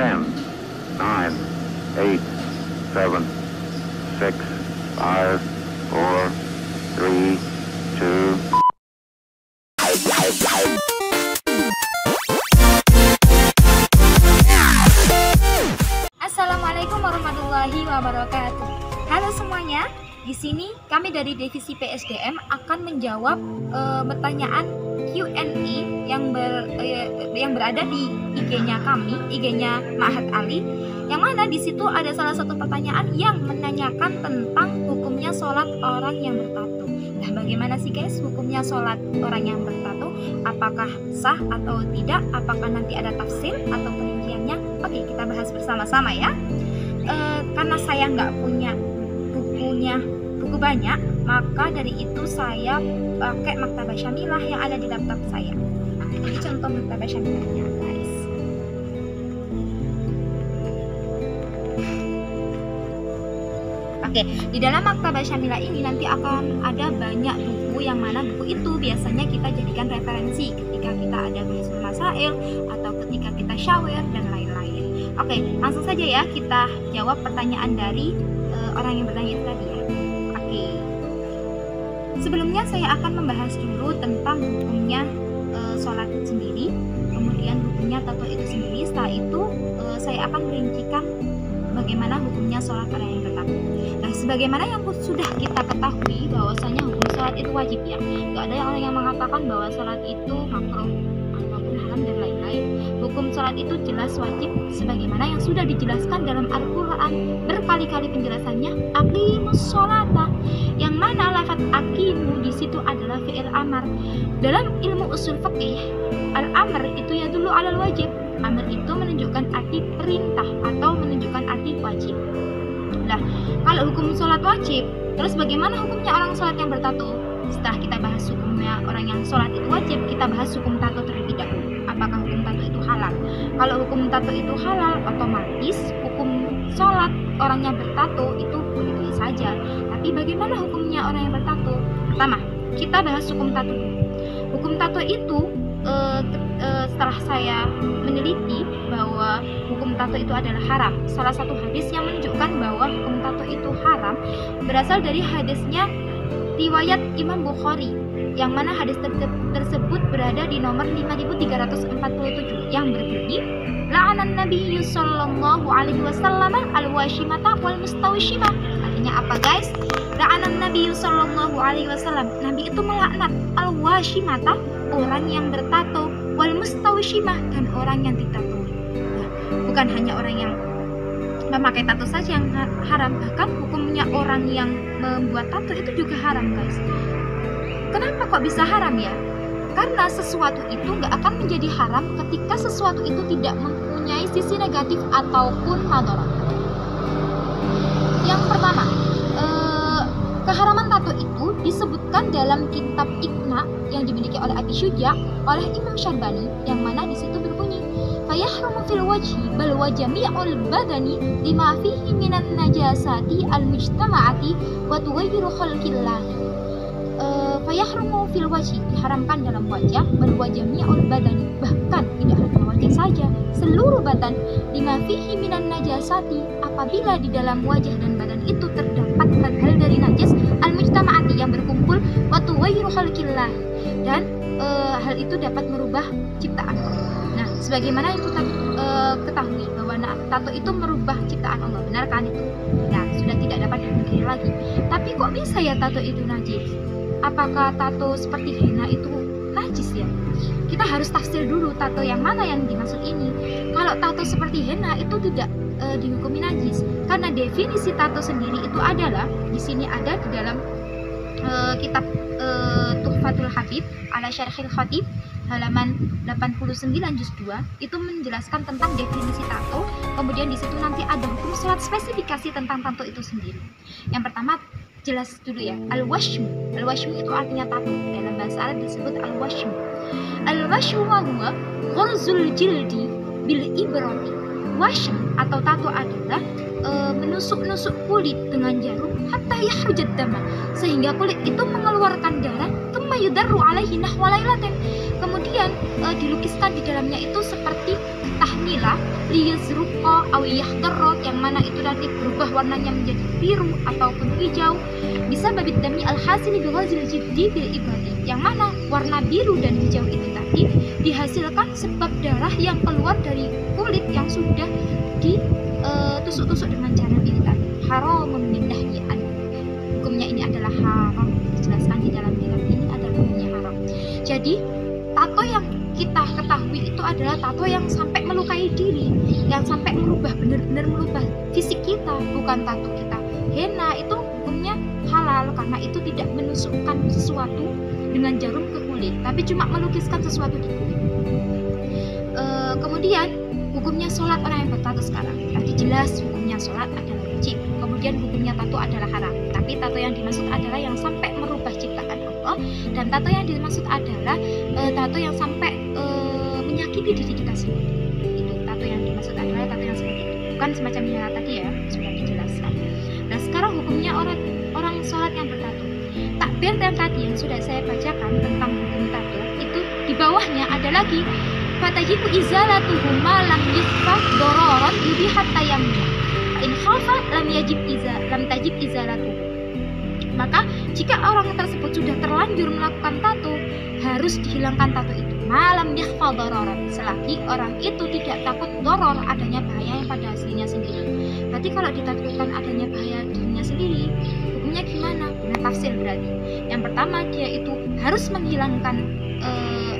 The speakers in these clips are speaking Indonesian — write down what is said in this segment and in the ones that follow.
10, 9, 8, 7, 6, 5, 4, 3, 2. Assalamualaikum warahmatullahi wabarakatuh. Halo semuanya, di sini kami dari Divisi PSDM akan menjawab pertanyaan Q&A yang berada di IG-nya kami, IG-nya Ma'had Ali, yang mana di situ ada salah satu pertanyaan yang menanyakan tentang hukumnya sholat orang yang bertato. Nah, bagaimana sih guys hukumnya sholat orang yang bertato? Apakah sah atau tidak? Apakah nanti ada tafsir atau perinciannya? Oke, kita bahas bersama-sama ya. Karena saya nggak punya buku banyak, maka dari itu saya pakai Maktabah Syamilah yang ada di laptop saya. Nah, ini contoh Maktabah Syamilahnya guys. Oke, di dalam Maktabah Syamilah ini nanti akan ada banyak buku, yang mana buku itu biasanya kita jadikan referensi ketika kita ada bahas masail atau ketika kita syawir dan lain-lain. Oke, langsung saja ya kita jawab pertanyaan dari orang yang bertanya itu tadi ya. Oke. Sebelumnya saya akan membahas dulu tentang hukumnya sholat sendiri, kemudian hukumnya tato itu sendiri. Setelah itu saya akan merincikan bagaimana hukumnya sholat orang yang bertato. Nah, sebagaimana yang sudah kita ketahui bahwasanya hukum sholat itu wajib ya. Gak ada orang yang mengatakan bahwa sholat itu makruh ataupun haram dan lain-lain. Hukum sholat itu jelas wajib sebagaimana yang sudah dijelaskan dalam Al-Quran berkali-kali penjelasannya. Aqimus sholata, yang mana lafaz aqimu di situ adalah fi'il amar. Dalam ilmu usul fikih, al-amr itu ya dulu alal wajib. Amr itu menunjukkan arti perintah atau menunjukkan arti wajib. Nah, kalau hukum sholat wajib, terus bagaimana hukumnya orang sholat yang bertato? Setelah kita bahas hukumnya orang yang sholat itu wajib, kita bahas hukum tato terlebih dahulu. Apakah hukum tato itu halal? Kalau hukum tato itu halal, otomatis hukum sholat orang yang bertato itu boleh-boleh saja. Tapi bagaimana hukumnya orang yang bertato? Pertama, kita bahas hukum tato. Hukum tato itu setelah saya meneliti bahwa hukum tato itu adalah haram. Salah satu hadis yang menunjukkan bahwa hukum tato itu haram berasal dari hadisnya riwayat Imam Bukhari, yang mana hadis tersebut berada di nomor 5347 yang berbunyi la'anan nabiyyu sallallahu alaihi wasallam al-washimata wal mustawshimah. Artinya apa guys? La'anan nabiyyu sallallahu alaihi wasallam, Nabi itu melaknat al-washimata, orang yang bertato, wal mustawshimah, dan orang yang ditato. Nah, bukan hanya orang yang memakai tato saja yang haram, bahkan hukumnya orang yang membuat tato itu juga haram guys. Kenapa kok bisa haram ya? Karena sesuatu itu nggak akan menjadi haram ketika sesuatu itu tidak mempunyai sisi negatif ataupun madarat. Yang pertama, keharaman tato itu disebutkan dalam kitab Iqna yang dimiliki oleh Abi Syuja oleh Imam Syarbani, yang mana di situ berbunyi fayahrumu fil wajhi bal wa jami'ul badani lima fihi minan najasati al mujtama'ati wa tughayyiru khalqillahi. Fayahrumu fil wajhi, diharamkan dalam wajah, bal wa jami'ul badani, bahkan tidak hanya wajah saja, seluruh badan, lima fihi minan najasati, apabila di dalam wajah dan badan itu terdapat hal dari najis al mujtama'ati yang berkumpul, wa tughayyiru khalqillahi, dan hal itu dapat merubah ciptaan Allah. Nah, sebagaimana yang kita ketahui bahwa tato itu merubah ciptaan Allah, benar kan itu? Nah, sudah tidak dapat dipungkiri lagi. Tapi kok bisa ya tato itu najis? Apakah tato seperti henna itu najis ya? Kita harus tafsir dulu tato yang mana yang dimaksud ini. Kalau tato seperti henna itu tidak dihukumi najis, karena definisi tato sendiri itu adalah di sini ada di dalam kitab Tuhfatul Habib ala Syarhil Khatib halaman 89 juz 2 itu menjelaskan tentang definisi tato. Kemudian di situ nanti ada hukum sholat spesifikasi tentang tato itu sendiri. Yang pertama jelas dulu ya, al-washmu. Al-washmu itu artinya tato. Dalam bahasa Arab disebut al-washmu. Al-washmu huwa ghulzul jildi bil ibrati Wasya atau tato adalah menusuk-nusuk kulit dengan jarum hatta yahujad dama, sehingga kulit itu mengeluarkan darah. Tsumma yudarru alaihi nahwa lailatin, kemudian dilukiskan di dalamnya itu seperti tahnilah liyazruqa aw yahdharra, yang mana itu nanti berubah warnanya menjadi biru ataupun hijau, bisa babid dami al-hasil bi ghazil jiddi bil ibadi, yang mana warna biru dan hijau itu tadi dihasilkan sebab darah yang keluar dari kulit yang sudah ditusuk-tusuk dengan cara ini tadi. Haramun min nahyi'an, hukumnya ini adalah haram, dijelaskan di dalam kitab ini adalah hukumnya haram. Jadi tato yang kita ketahui itu adalah tato yang sampai melukai diri, yang sampai merubah, benar-benar merubah fisik kita, bukan tato kita henna. Itu hukumnya halal karena itu tidak menusukkan sesuatu dengan jarum ke kulit, tapi cuma melukiskan sesuatu di kulit. Kemudian hukumnya sholat orang yang bertato sekarang. Tadi jelas hukumnya sholat adalah wajib. Kemudian hukumnya tato adalah haram. Tapi tato yang dimaksud adalah yang sampai merubah ciptaan Allah, dan tato yang dimaksud adalah tato yang sampai menyakiti diri kita sendiri. Itu tato yang dimaksud adalah tato yang seperti itu. Bukan semacam yang tadi ya, sudah dijelaskan. Nah sekarang hukumnya orang sholat yang bertato. Takbir yang tadi yang sudah saya bacakan tentang hukum tato, itu di bawahnya ada lagi fatajibu izalatuhu ma lam yusfah dororat yubihat tayammum. In khafa lam tajib izalatuhu. Maka jika orang tersebut sudah terlanjur melakukan tato, harus dihilangkan tato itu. Malam yakhfa dororat, selagi orang itu tidak takut doror, adanya bahaya yang pada aslinya sendiri. Berarti kalau ditakutkan adanya bahaya dirinya sendiri, hukumnya gimana? Nah, tafsir berarti. Yang pertama, dia itu harus menghilangkan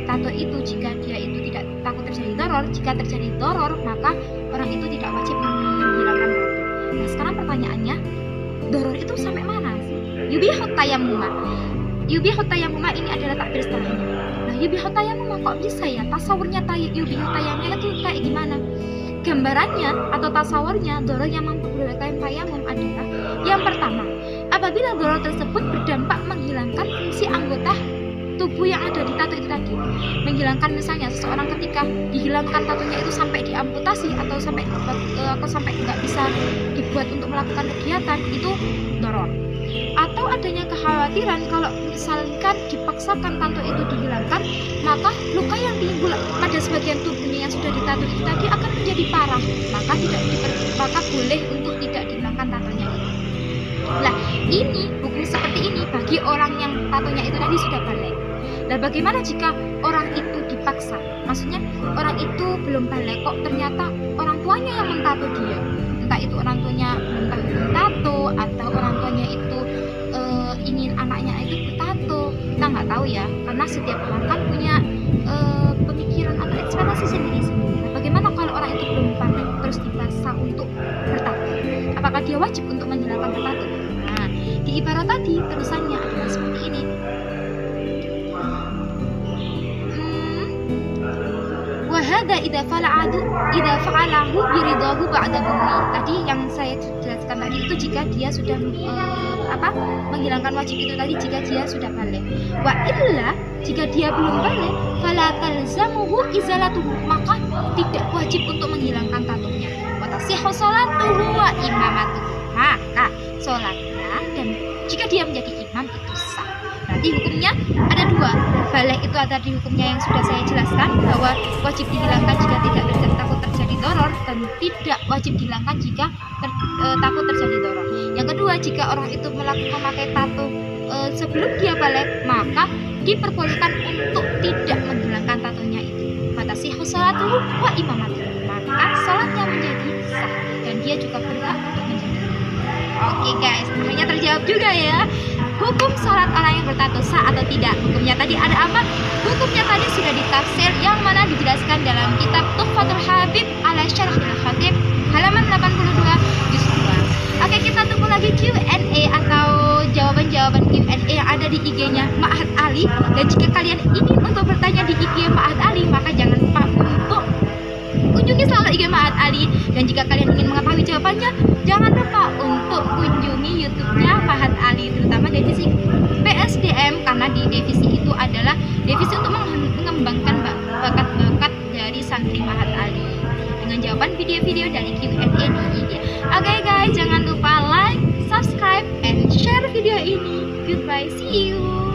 tato itu jika dia itu tidak takut terjadi doror. Jika terjadi doror, maka orang itu tidak wajib menghilangkan tato. Nah sekarang pertanyaannya, doror itu sampai mana sih? Yubihut tayammuma. Yubihut tayammuma ini adalah takbir setelahnya. Nah yubihut tayammuma kok bisa ya? Tasawurnya yubihut tayammuma itu kayak gimana? Gambarannya atau tasawurnya doror yang memperbolehkan tayammum adalah yang pertama, apabila doror tersebut berdampak menghilangkan fungsi anggota tubuh yang ada di tato itu tadi. Menghilangkan misalnya seseorang ketika dihilangkan tatonya itu sampai diamputasi atau sampai nggak bisa dibuat untuk melakukan kegiatan, itu doror. Atau adanya kekhawatiran kalau misalkan dipaksakan tato itu dihilangkan, maka luka yang timbul pada sebagian tubuhnya yang sudah ditato itu tadi akan menjadi parah, maka boleh untuk tidak dihilangkan tatonya itu. Nah ini hukum seperti ini bagi orang yang tatonya itu tadi sudah balik. Nah bagaimana jika orang itu dipaksa? Maksudnya orang itu belum balik kok ternyata orang tuanya yang mentato dia. Entah itu orang tuanya belum tahu tato, atau orang tuanya itu ingin anaknya itu bertato. Kita nggak tahu ya, karena setiap orang kan punya pemikiran atau ekspektasi sendiri-sendiri. Nah, bagaimana kalau orang itu belum balik terus dipaksa untuk bertato? Apakah dia wajib untuk menghilangkan bertato? Nah, di ibarat tadi terusannya adalah seperti ini. Wahada idza fa'alahu biridahu ba'da bumi. Tadi yang saya jelaskan tadi itu jika dia sudah menghilangkan wajib itu tadi jika dia sudah balik. Wa illa, jika dia belum balik, fala talzamuhu izalatuhu, maka tidak wajib untuk menghilangkan tatonya. Wa tasihhu sholatuhu wa imamatuhu, maka sholatnya dan jika dia menjadi imam itu sah. Berarti hukumnya ada dua. Balik itu ada di hukumnya yang sudah saya jelaskan, bahwa wajib dihilangkan jika tidak takut terjadi doror, dan tidak wajib dihilangkan jika takut terjadi doror. Yang kedua, jika orang itu memakai tato sebelum dia balik, maka diperbolehkan untuk tidak menghilangkan tatonya itu. Fatasihhu sholatuhu wa imamatuhu, maka sholatnya menjadi sah dan dia juga berhak untuk menjadi. Oke guys, akhirnya terjawab juga ya. Hukum sholat orang yang bertato sah atau tidak? Hukumnya tadi ada apa? Hukumnya tadi sudah ditafsir, yang mana dijelaskan dalam kitab Tuhfatul Habib ala Syarhil Khatib halaman 82 juz 2. Oke, kita tunggu lagi Q&A atau jawaban-jawaban Q&A yang ada di IG-nya Ma'had Ali. Dan jika kalian ingin untuk bertanya di IG Ma'had Ali, maka jangan lupa untuk kunjungi selalu IG Ma'had Ali. Dan jika kalian ingin mengetahui jawabannya, jangan lupa untuk kunjungi YouTube-nya Ma'had Ali, terutama divisi PSDM, karena di divisi itu adalah divisi untuk mengembangkan bakat-bakat dari santri Ma'had Ali. Dengan jawaban tanggapan video-video dari Q&A ini. Oke guys, jangan lupa like, subscribe, and share video ini. Goodbye, see you.